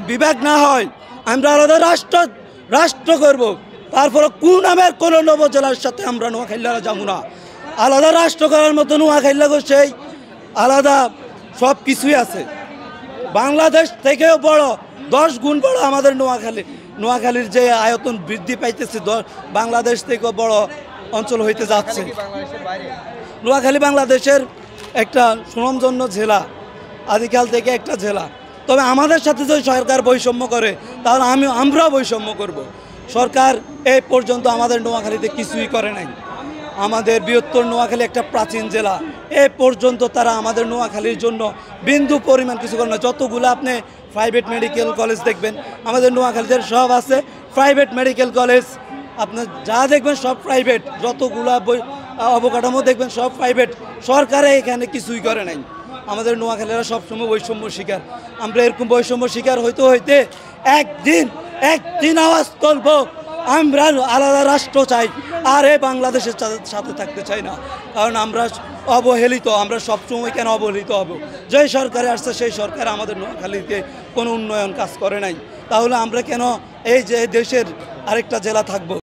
বিভাগ না হয় আমরা আলাদা রাষ্ট্র করব। তারপরে কোন নামের কোনো নবজেলার সাথে আমরা নোয়াখালীরা যাবো না। আলাদা রাষ্ট্র করার মতো নোয়াখালী সেই আলাদা সব কিছুই আছে। বাংলাদেশ থেকেও বড় 10 গুণ বড় আমাদের নোয়াখালীর যে আয়তন বৃদ্ধি পাইতেছে বাংলাদেশ থেকেও বড় অঞ্চল হইতে যাচ্ছে। নোয়াখালী বাংলাদেশের একটা সুনামধন্য জেলা, আদিকাল থেকে একটা জেলা। তবে আমাদের সাথে যদি সরকার বৈষম্য করে তাহলে আমরাও বৈষম্য করব। সরকার এই পর্যন্ত আমাদের নোয়াখালীতে কিছুই করে নাই। আমাদের বৃহত্তর নোয়াখালী একটা প্রাচীন জেলা, এই পর্যন্ত তারা আমাদের নোয়াখালীর জন্য বিন্দু পরিমাণ কিছু করে না। যতগুলো আপনি প্রাইভেট মেডিকেল কলেজ দেখবেন আমাদের নোয়াখালীতে সব আছে প্রাইভেট মেডিকেল কলেজ। আপনার যা দেখবেন সব প্রাইভেট, যতগুলা অবকাঠামো দেখবেন সব প্রাইভেট। সরকারে এখানে কিছুই করে নাই। আমাদের নোয়াখালীরা সবসময় বৈষম্য শিকার। আমরা এরকম বৈষম্য শিকার হইতে একদিন আওয়াজ তুলব, আমরা আলাদা রাষ্ট্র চাই, আর এই বাংলাদেশের সাথে থাকতে চাই না। কারণ আমরা অবহেলিত, আমরা সবসময় কেন অবহেলিত হব? যে সরকারে আসছে সেই সরকার আমাদের নোয়াখালীতে কোনো উন্নয়ন কাজ করে নাই, তাহলে আমরা কেন এই যে দেশের আরেকটা জেলা থাকবো?